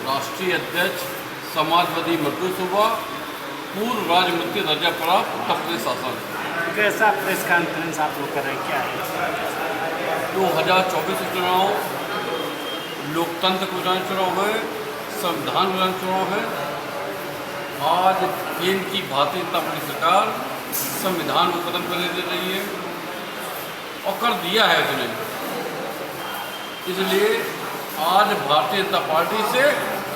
राष्ट्रीय अध्यक्ष समाजवादी मजदूर सूबा पूर्व राज्य मंत्री दर्जा प्राप्त उत्तर प्रदेश शासन। कैसा प्रेस कॉन्फ्रेंस आप लोग कर रहे हैं, क्या है? 2024 के चुनाव लोकतंत्र को जाने चुनाव है, संविधान को जाने चुनाव है। आज केंद्र की भारतीय जनता पार्टी सरकार संविधान को खत्म करने दे रही है और कर दिया है उसने। इसलिए आज भारतीय जनता पार्टी से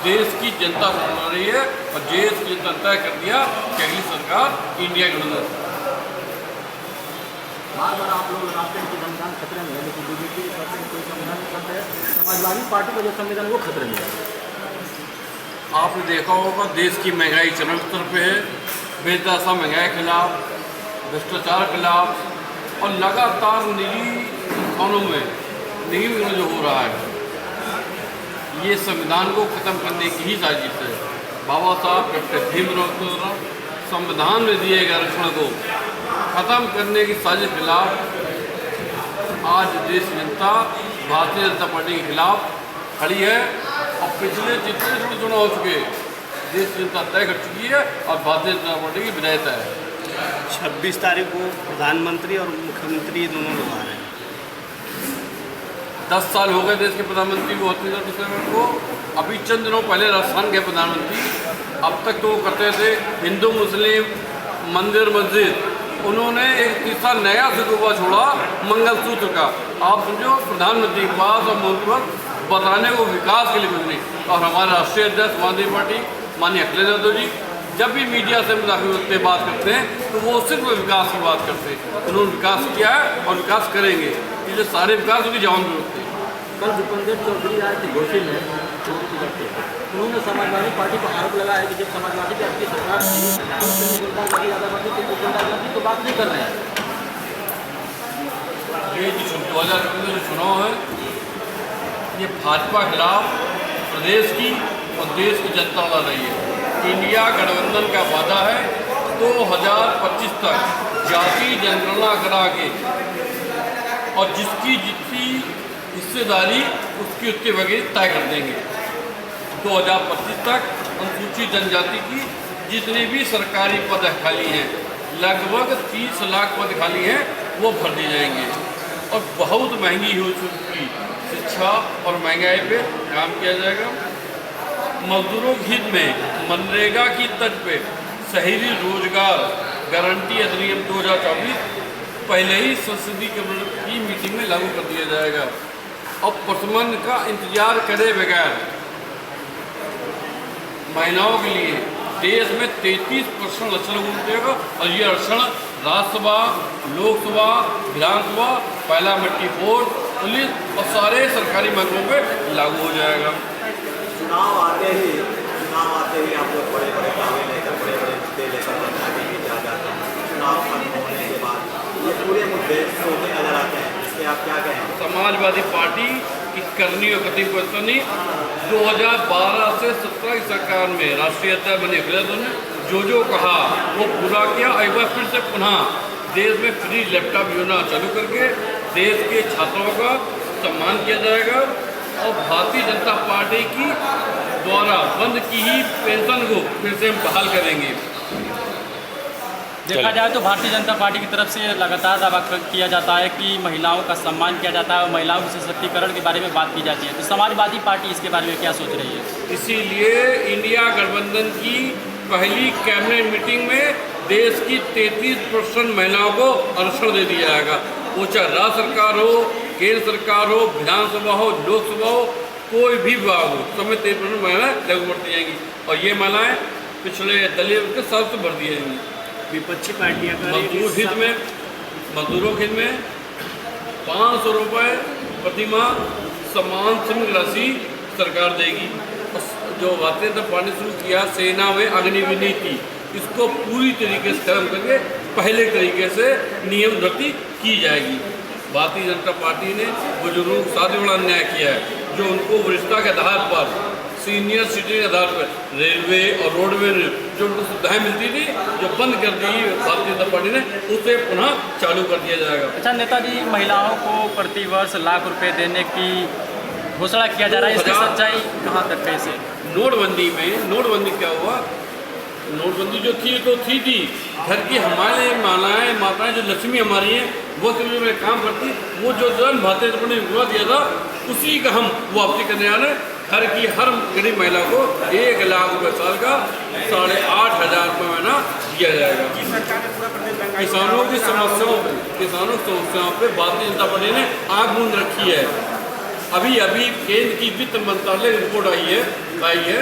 देश की जनता लड़ रही है और देश की जनता तय कर दिया कि अगली सरकार इंडिया गठबंधन। बार बार आप लोग लगाते हैं कि संविधान खतरे में है, लेकिन बीजेपी कहते हैं कोई संविधान नहीं खतरे है, समाजवादी पार्टी का जो संविधान वो खतरे में है। आपने देखा होगा देश की महंगाई चरम स्तर पे है, बेतहाशा महंगाई के खिलाफ, भ्रष्टाचार के खिलाफ और लगातार निजी थानों में नियम जो हो रहा है, ये संविधान को खत्म करने की ही साजिश है। बाबा साहब डॉक्टर भीमराव संविधान में दिए गए आरक्षण को खत्म करने की साजिश के खिलाफ आज देश की जनता भारतीय जनता पार्टी के खिलाफ खड़ी है और पिछले जितने भी चुनाव हो चुके देश की जनता तय कर चुकी है और भारतीय जनता पार्टी की विधायता है। 26 तारीख को प्रधानमंत्री और मुख्यमंत्री दोनों लोग आ रहे हैं। 10 साल हो गए देश के प्रधानमंत्री को 29 दिसंबर को। अभी चंद दिनों पहले राजस्थान के प्रधानमंत्री, अब तक तो वो करते थे हिंदू मुस्लिम मंदिर मस्जिद, उन्होंने एक तीसरा नया सिलसिला छोड़ा मंगलसूत्र का। आप समझो प्रधानमंत्री के पास और मंत्री बताने को विकास के लिए कुछ नहीं। और हमारे राष्ट्रीय अध्यक्ष समाजवादी पार्टी माननीय अखिलेश यादव जी जब भी मीडिया से मुदाखिल होते बात करते हैं तो वो सिर्फ विकास की बात करते हैं। उन्होंने विकास किया है और विकास करेंगे, इसलिए सारे विकास उनकी जवान में होते हैं। कल भूपेंद्र चौधरी आए थे घोषी में, उन्होंने समाजवादी पार्टी को आरोप लगाया कि जब समाजवादी की आपकी सरकार थी तो गुंडागर्दी ज़्यादा बढ़ती थी, तो गुंडागर्दी तो बात नहीं कर रहे हैं। ये जो 2024 जो चुनाव है ये भाजपा के खिलाफ प्रदेश की और देश की जनता लड़ रही है। इंडिया गठबंधन का वादा है 2025 तक जाति जनगणना करा के और जिसकी जितनी हिस्सेदारी उसकी उतनी वगैरह तय कर देंगे। 2025 तक अनुसूचित जनजाति की जितने भी सरकारी पद खाली हैं, लगभग 30 लाख पद खाली हैं, वो भर दिए जाएंगे। और बहुत महंगी हो चुकी शिक्षा और महंगाई पे काम किया जाएगा। मजदूरों के हित में मनरेगा की तर्ज पे शहरी रोजगार गारंटी अधिनियम 2024 पहले ही संसदीय कैबिनेट की मीटिंग में लागू कर दिया जाएगा। अब प्रशमन का इंतजार करे बगैर महिलाओं के लिए देश में 33% आरक्षण लागू हो जाएगा और ये आरक्षण राज्यसभा, लोकसभा, विधानसभा, पहला मट्टी फोर्स, पुलिस और सारे सरकारी महकमों पे लागू हो जाएगा। चुनाव आते ही आप लोग बड़े बड़े दावे लेकर, बड़े बड़े मुद्दे लेकर जनता के बीच आ जाते हैं। चुनाव खत्म होने के बाद ये पूरे मुद्दे सोते नजर आते हैं, इससे आप क्या कहें? समाजवादी पार्टी की करनी और कथी नहीं 2012 से 17 की सरकार में राष्ट्रीय अध्यक्ष बने अखिलेश यादव ने जो कहा वो पूरा किया। एक बार फिर से पुनः देश में फ्री लैपटॉप योजना चालू करके देश के छात्रों का सम्मान किया जाएगा और भारतीय जनता पार्टी की द्वारा बंद की ही पेंशन को फिर से हम बहाल करेंगे। देखा जाए तो भारतीय जनता पार्टी की तरफ से लगातार दावा किया जाता है कि महिलाओं का सम्मान किया जाता है और महिलाओं के सशक्तिकरण के बारे में बात की जाती है। तो समाजवादी पार्टी इसके बारे में क्या सोच रही है? इसीलिए इंडिया गठबंधन की पहली कैबिनेट मीटिंग में देश की 33% महिलाओं को आरक्षण दे दिया जाएगा। वो चाहे राज्य सरकार हो, केंद्र सरकार हो, विधानसभा हो, लोकसभा हो, कोई भी विभाग हो, सब में 33% महिलाएं लागू बढ़ती जाएंगी और ये महिलाएं पिछले दलित के सबसे भर दी जाएंगी। विपक्षी पार्टियां मजदूर हित में, मजदूरों के हित में 500 रुपये प्रति माह समान श्रमिक राशि सरकार देगी। जो भारतीय जनता पार्टी शुरू किया सेना में अग्निवीर नीति, इसको पूरी तरीके से खत्म करके पहले तरीके से नियम भर्ती की जाएगी। भारतीय जनता पार्टी ने बुजुर्गों के साथ बड़ा अन्याय किया है, जो उनको वरिष्ठता के आधार पर, सीनियर सिटीजन के आधार पर रेलवे और रोडवे जो उनको सुविधाएं मिलती थी जो बंद कर दी भारतीय जनता पार्टी ने, उसे पुनः चालू कर दिया जाएगा। अच्छा नेताजी, महिलाओं को प्रतिवर्ष लाख रुपए देने की घोषणा किया जा रहा है, इसकी सच्चाई कहाँ तक है इसे? नोटबंदी क्या हुआ? नोटबंदी जो थी तो थी घर की हमारे माताएं जो लक्ष्मी हमारी हैं वो तो में काम करती, वो जो जन भारतीय जनता ने विरोध दिया था उसी का हम वापसी करने आ रहे हैं। घर की हर गरीब महिला को 1 लाख रुपये साल का 8,500 रुपये महीना दिया जाएगा। किसानों की समस्याओं पे भारतीय जनता पार्टी ने आग मूंद रखी है। अभी केंद्र की वित्त मंत्रालय रिपोर्ट आई है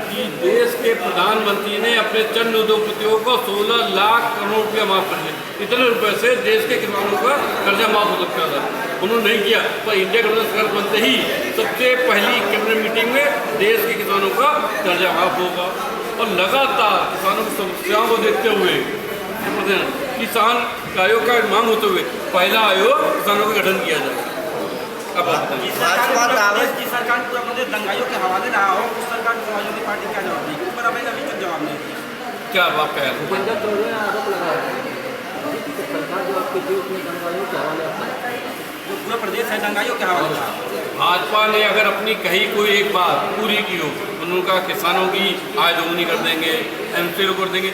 कि देश के प्रधानमंत्री ने अपने चंद उद्योगपतियों को 16 लाख करोड़ रुपया माफ कर दिए। इतने रुपए से देश के किसानों का कर्जा माफ हो सकता था, उन्होंने नहीं किया। पर इंडिया गठबंधन सरकार बनते ही सबसे पहली कैबिनेट मीटिंग में देश के किसानों का कर्जा माफ होगा। और लगातार किसानों की समस्याओं को देखते हुए किसान आयोग का मांग होते हुए पहला आयोग किसानों का गठन किया जाए। अब जिस सरकार पूरा प्रदेश दंगाइयों के हवाले रहा हो, उस सरकार को समाजवादी पार्टी क्या जवाब देगी? पर अभी तक जवाब नहीं दिया। क्या बात है? पंजाब चौधरी ने आरोप लगाया कि सरकार जो आपके देश में दंगाइयों के हवाले जो पूरा प्रदेश है दंगाइयों के हवाले रहा। भाजपा ने अगर अपनी कही कोई एक बात पूरी की हो, उन्होंने कहा किसानों की आय दोगुनी कर देंगे, एमसीओ कर देंगे,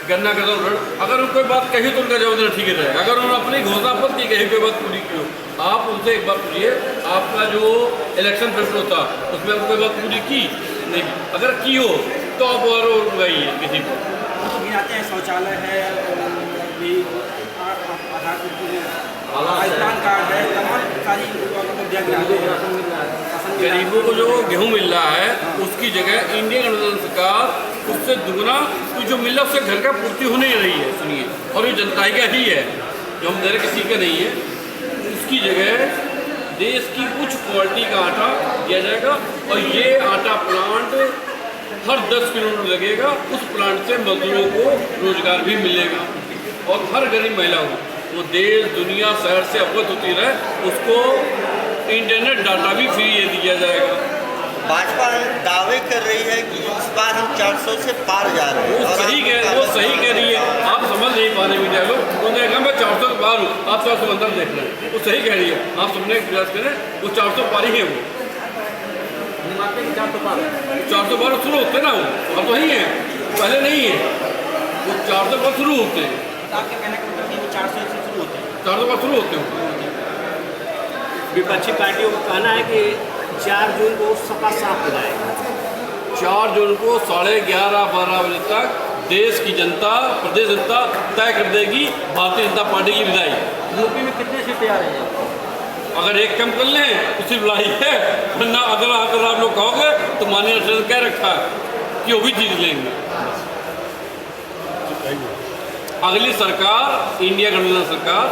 गन्ना का ऋण, अगर उनको कोई बात कही तो उनका जवाब देना ठीक रहेगा। अगर उन्होंने अपनी घोषणा पर की कही कोई बात पूरी की हो, आप उनसे एक बात पूछिए, आपका जो इलेक्शन फेस्टिवल था उसमें आपको कोई बात पूरी की नहीं, अगर की हो तो आप और उगाइए किसी को। गिनाते हैं शौचालय है, भी आयुष्मान कार्ड है, तमाम सारी गरीबों को जो गेहूँ मिल रहा है उसकी जगह इंडियन गठबंधन सरकार उससे दुगना तो जो मिल रहा है उससे घर का पूर्ति होने ही रही है। सुनिए, और ये जनता का ही है, जो हम दे रहे किसी का नहीं है। उसकी जगह देश की कुछ क्वालिटी का आटा दिया जाएगा और ये आटा प्लांट हर 10 किलोमीटर लगेगा। उस प्लांट से मजदूरों को रोजगार भी मिलेगा और हर गरीब महिला को वो देश दुनिया शहर से अवगत होती रहे, उसको इंटरनेट डाटा भी फ्री दिया जाएगा। भाजपा दावे कर रही है कि इस बार हम 400 से पार जा रहे हैं। वो सही कह रही है, आप समझ नहीं पा रहे मीडिया लोग। उन्होंने कहा मैं 400 से पार हूँ, आप 400 अंदर देख रहे हैं। वो सही कह रही है, आप सुनने का प्रयास करें, वो 400 पार ही है। वो 400 पार शुरू होते ना, वो अब तो ही है, पहले नहीं है। वो 400 पार शुरू होते हैं, आपके कहने का मतलब कि 400 से शुरू होते हैं, 400 पार शुरू होते हैं। विपक्षी पार्टियों का कहना है कि 4 जून को सपा साफ हो जाएगा। 4 जून को 11:30-12 बजे तक देश की जनता, प्रदेश जनता तय कर देगी भारतीय जनता पार्टी की विदाई। यूपी में कितने सीटें आ रही हैं? अगर एक कम कर लें तो सिर्फ लड़ाई है, वरना अगर आप लोग कहोगे तो माननीय अध्यक्ष कह रखा है कि वो भी जीत लेंगे। अगली सरकार इंडिया गठबंधन सरकार।